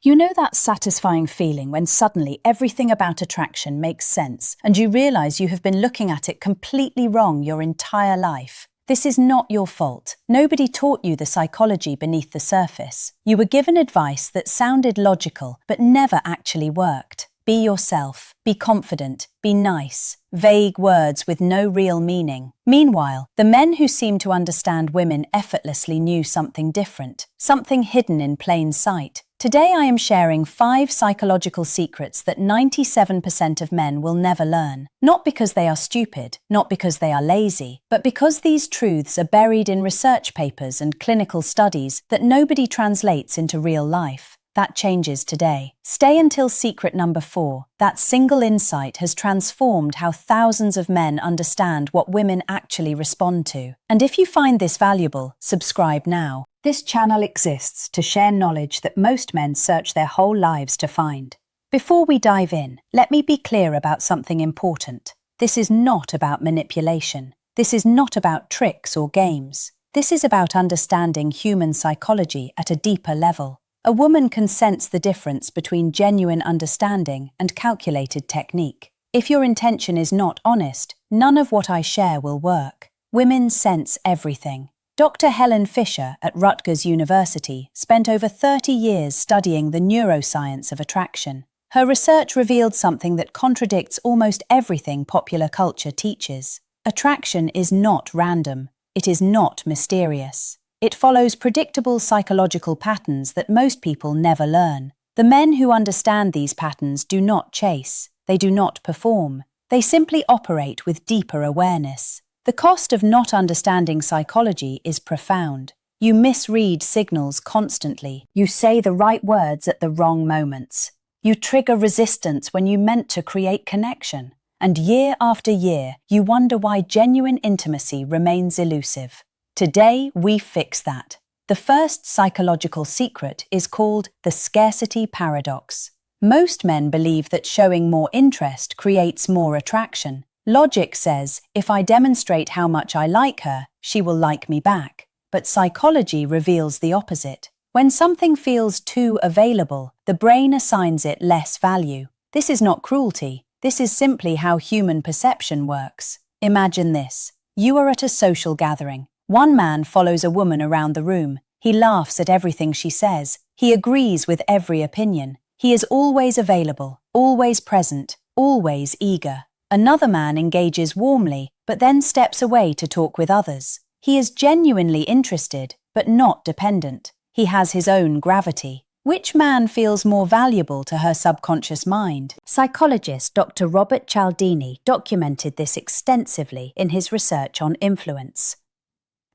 You know that satisfying feeling when suddenly everything about attraction makes sense and you realize you have been looking at it completely wrong your entire life? This is not your fault. Nobody taught you the psychology beneath the surface. You were given advice that sounded logical but never actually worked. Be yourself, be confident, be nice. Vague words with no real meaning. Meanwhile, the men who seemed to understand women effortlessly knew something different, something hidden in plain sight. Today I am sharing 5 psychological secrets that 97% of men will never learn. Not because they are stupid, not because they are lazy, but because these truths are buried in research papers and clinical studies that nobody translates into real life. That changes today. Stay until secret number 4. That single insight has transformed how thousands of men understand what women actually respond to. And if you find this valuable, subscribe now. This channel exists to share knowledge that most men search their whole lives to find. Before we dive in, let me be clear about something important. This is not about manipulation. This is not about tricks or games. This is about understanding human psychology at a deeper level. A woman can sense the difference between genuine understanding and calculated technique. If your intention is not honest, none of what I share will work. Women sense everything. Dr. Helen Fisher at Rutgers University spent over 30 years studying the neuroscience of attraction. Her research revealed something that contradicts almost everything popular culture teaches. Attraction is not random. It is not mysterious. It follows predictable psychological patterns that most people never learn. The men who understand these patterns do not chase. They do not perform. They simply operate with deeper awareness. The cost of not understanding psychology is profound. You misread signals constantly. You say the right words at the wrong moments. You trigger resistance when you meant to create connection. And year after year, you wonder why genuine intimacy remains elusive. Today, we fix that. The first psychological secret is called the scarcity paradox. Most men believe that showing more interest creates more attraction. Logic says, if I demonstrate how much I like her, she will like me back. But psychology reveals the opposite. When something feels too available, the brain assigns it less value. This is not cruelty. This is simply how human perception works. Imagine this. You are at a social gathering. One man follows a woman around the room. He laughs at everything she says. He agrees with every opinion. He is always available, always present, always eager. Another man engages warmly, but then steps away to talk with others. He is genuinely interested, but not dependent. He has his own gravity. Which man feels more valuable to her subconscious mind? Psychologist Dr. Robert Cialdini documented this extensively in his research on influence.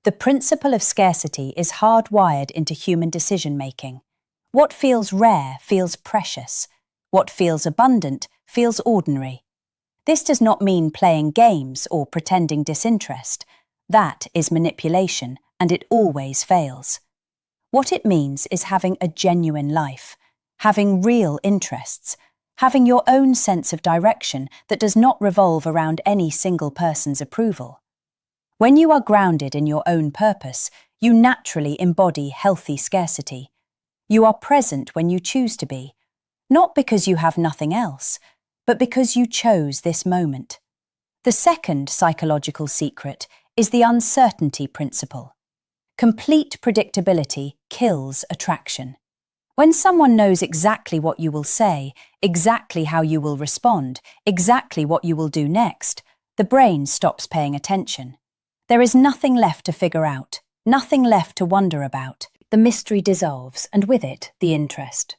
The principle of scarcity is hardwired into human decision-making. What feels rare feels precious. What feels abundant feels ordinary. This does not mean playing games or pretending disinterest. That is manipulation, and it always fails. What it means is having a genuine life, having real interests, having your own sense of direction that does not revolve around any single person's approval. When you are grounded in your own purpose, you naturally embody healthy scarcity. You are present when you choose to be, not because you have nothing else, but because you chose this moment. The second psychological secret is the uncertainty principle. Complete predictability kills attraction. When someone knows exactly what you will say, exactly how you will respond, exactly what you will do next, the brain stops paying attention. There is nothing left to figure out, nothing left to wonder about. The mystery dissolves, and with it, the interest.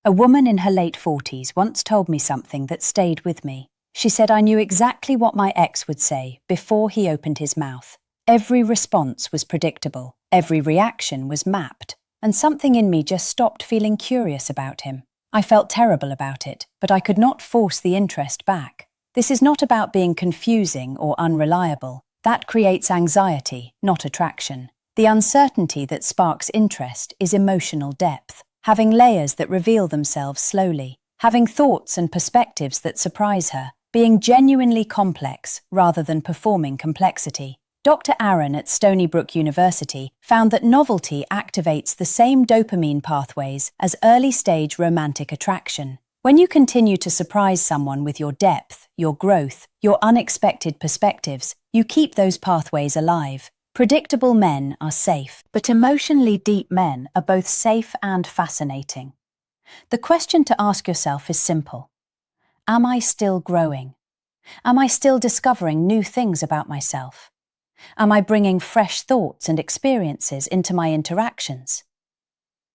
A woman in her late 40s once told me something that stayed with me. She said, I knew exactly what my ex would say before he opened his mouth. Every response was predictable, every reaction was mapped, and something in me just stopped feeling curious about him. I felt terrible about it, but I could not force the interest back. This is not about being confusing or unreliable. That creates anxiety, not attraction. The uncertainty that sparks interest is emotional depth, having layers that reveal themselves slowly, having thoughts and perspectives that surprise her, being genuinely complex rather than performing complexity. Dr. Aaron at Stony Brook University found that novelty activates the same dopamine pathways as early-stage romantic attraction. When you continue to surprise someone with your depth, your growth, your unexpected perspectives, you keep those pathways alive. Predictable men are safe, but emotionally deep men are both safe and fascinating. The question to ask yourself is simple. Am I still growing? Am I still discovering new things about myself? Am I bringing fresh thoughts and experiences into my interactions?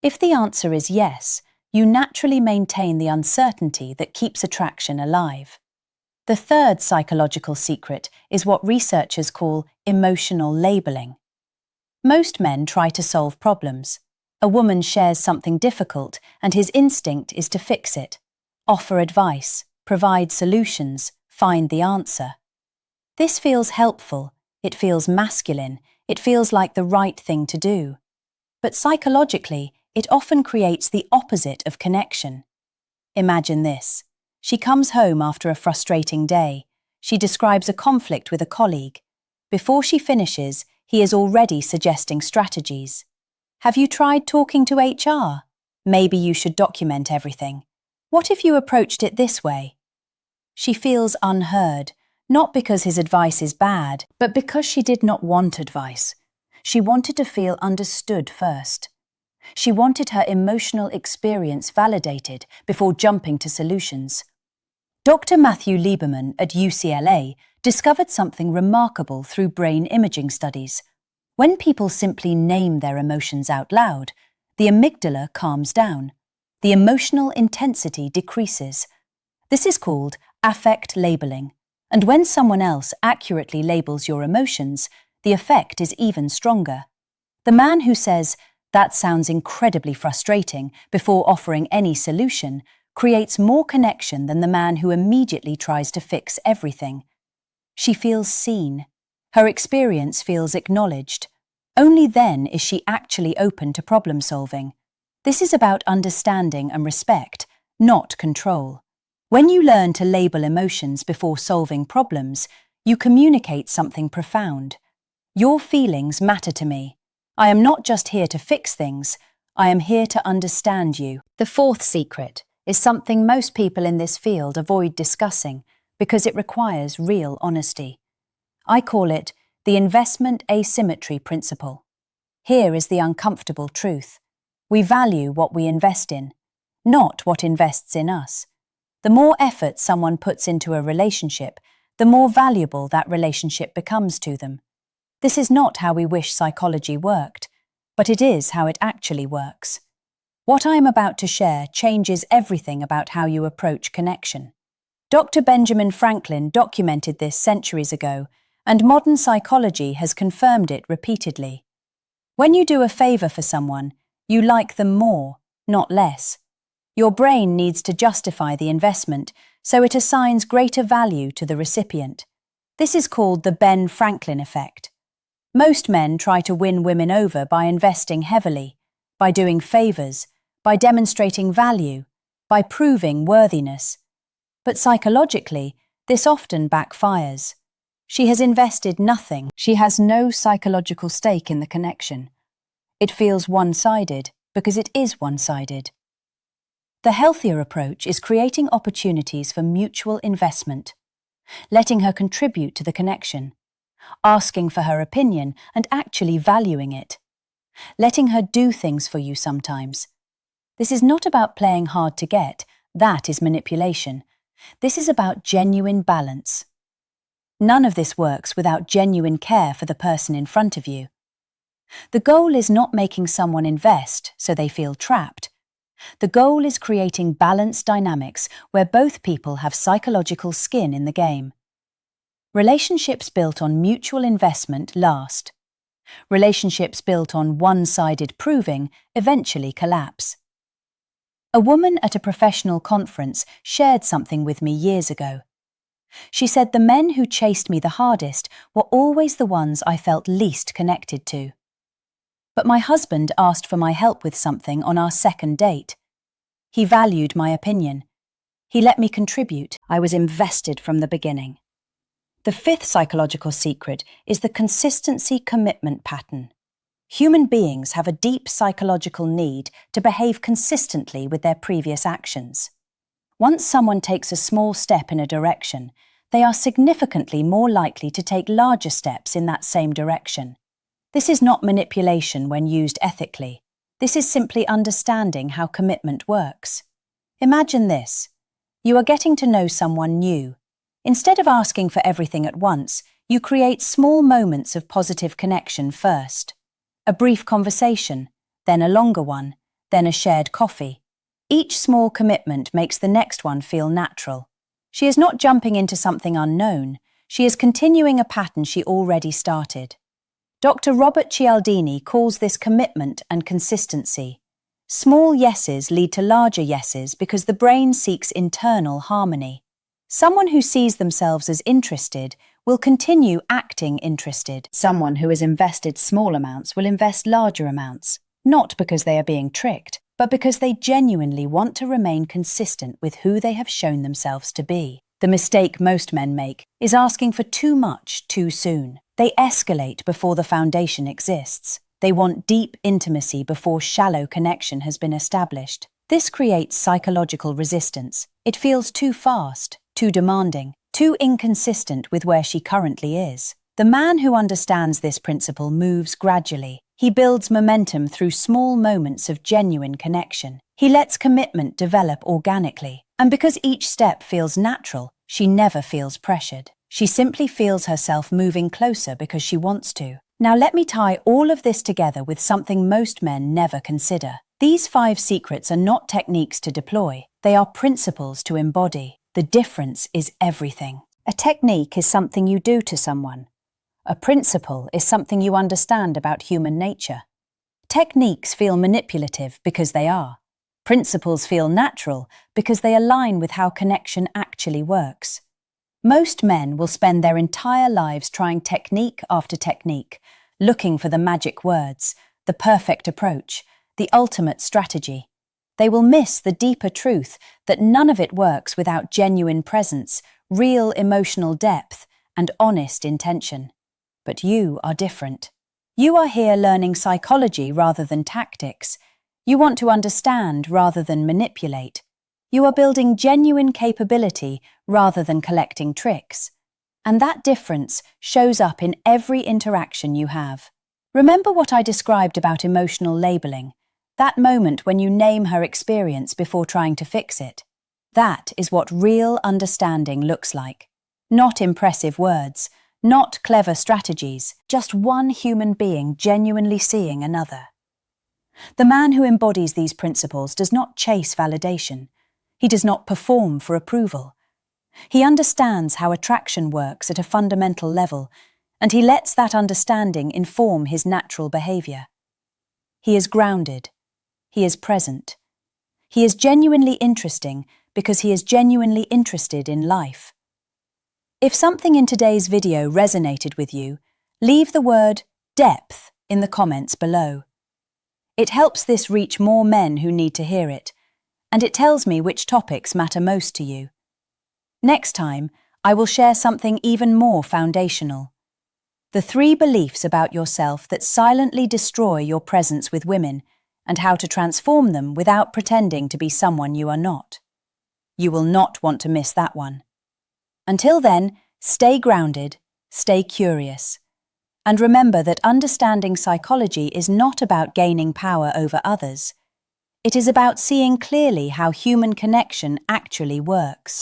If the answer is yes, you naturally maintain the uncertainty that keeps attraction alive. The third psychological secret is what researchers call emotional labeling. Most men try to solve problems. A woman shares something difficult and his instinct is to fix it, offer advice, provide solutions, find the answer. This feels helpful, it feels masculine, it feels like the right thing to do. But psychologically, it often creates the opposite of connection. Imagine this. She comes home after a frustrating day. She describes a conflict with a colleague. Before she finishes, he is already suggesting strategies. Have you tried talking to HR? Maybe you should document everything. What if you approached it this way? She feels unheard, not because his advice is bad, but because she did not want advice. She wanted to feel understood first. She wanted her emotional experience validated before jumping to solutions. Dr. Matthew Lieberman at UCLA discovered something remarkable through brain imaging studies. When people simply name their emotions out loud, the amygdala calms down. The emotional intensity decreases. This is called affect labeling, and when someone else accurately labels your emotions, the effect is even stronger. The man who says, "That sounds incredibly frustrating," before offering any solution, creates more connection than the man who immediately tries to fix everything. She feels seen. Her experience feels acknowledged. Only then is she actually open to problem solving. This is about understanding and respect, not control. When you learn to label emotions before solving problems, you communicate something profound. Your feelings matter to me. I am not just here to fix things, I am here to understand you. The fourth secret is something most people in this field avoid discussing because it requires real honesty. I call it the investment asymmetry principle. Here is the uncomfortable truth. We value what we invest in, not what invests in us. The more effort someone puts into a relationship, the more valuable that relationship becomes to them. This is not how we wish psychology worked, but it is how it actually works. What I am about to share changes everything about how you approach connection. Dr. Benjamin Franklin documented this centuries ago, and modern psychology has confirmed it repeatedly. When you do a favor for someone, you like them more, not less. Your brain needs to justify the investment, so it assigns greater value to the recipient. This is called the Ben Franklin effect. Most men try to win women over by investing heavily, by doing favors, by demonstrating value, by proving worthiness. But psychologically, this often backfires. She has invested nothing. She has no psychological stake in the connection. It feels one-sided because it is one-sided. The healthier approach is creating opportunities for mutual investment, letting her contribute to the connection, asking for her opinion and actually valuing it, letting her do things for you sometimes. This is not about playing hard to get, that is manipulation. This is about genuine balance. None of this works without genuine care for the person in front of you. The goal is not making someone invest so they feel trapped. The goal is creating balanced dynamics where both people have psychological skin in the game. Relationships built on mutual investment last. Relationships built on one-sided proving eventually collapse. A woman at a professional conference shared something with me years ago. She said the men who chased me the hardest were always the ones I felt least connected to. But my husband asked for my help with something on our second date. He valued my opinion. He let me contribute. I was invested from the beginning. The fifth psychological secret is the consistency commitment pattern. Human beings have a deep psychological need to behave consistently with their previous actions. Once someone takes a small step in a direction, they are significantly more likely to take larger steps in that same direction. This is not manipulation when used ethically. This is simply understanding how commitment works. Imagine this. You are getting to know someone new. Instead of asking for everything at once, you create small moments of positive connection first. A brief conversation, then a longer one, then a shared coffee. Each small commitment makes the next one feel natural. She is not jumping into something unknown. She is continuing a pattern she already started. Dr. Robert Cialdini calls this commitment and consistency. Small yeses lead to larger yeses because the brain seeks internal harmony. Someone who sees themselves as interested will continue acting interested. Someone who has invested small amounts will invest larger amounts, not because they are being tricked, but because they genuinely want to remain consistent with who they have shown themselves to be. The mistake most men make is asking for too much too soon. They escalate before the foundation exists. They want deep intimacy before shallow connection has been established. This creates psychological resistance. It feels too fast, too demanding, too inconsistent with where she currently is. The man who understands this principle moves gradually. He builds momentum through small moments of genuine connection. He lets commitment develop organically. And because each step feels natural, she never feels pressured. She simply feels herself moving closer because she wants to. Now let me tie all of this together with something most men never consider. These 5 secrets are not techniques to deploy. They are principles to embody. The difference is everything. A technique is something you do to someone. A principle is something you understand about human nature. Techniques feel manipulative because they are. Principles feel natural because they align with how connection actually works. Most men will spend their entire lives trying technique after technique, looking for the magic words, the perfect approach, the ultimate strategy. They will miss the deeper truth that none of it works without genuine presence, real emotional depth, and honest intention. But you are different. You are here learning psychology rather than tactics. You want to understand rather than manipulate. You are building genuine capability rather than collecting tricks. And that difference shows up in every interaction you have. Remember what I described about emotional labeling, that moment when you name her experience before trying to fix it. That is what real understanding looks like. Not impressive words, not clever strategies, just one human being genuinely seeing another. The man who embodies these principles does not chase validation. He does not perform for approval. He understands how attraction works at a fundamental level, and he lets that understanding inform his natural behavior. He is grounded. He is present. He is genuinely interesting because he is genuinely interested in life. If something in today's video resonated with you, leave the word depth in the comments below. It helps this reach more men who need to hear it, and it tells me which topics matter most to you. Next time, I will share something even more foundational. The 3 beliefs about yourself that silently destroy your presence with women, and how to transform them without pretending to be someone you are not. You will not want to miss that one. Until then, stay grounded, stay curious, and remember that understanding psychology is not about gaining power over others. It is about seeing clearly how human connection actually works.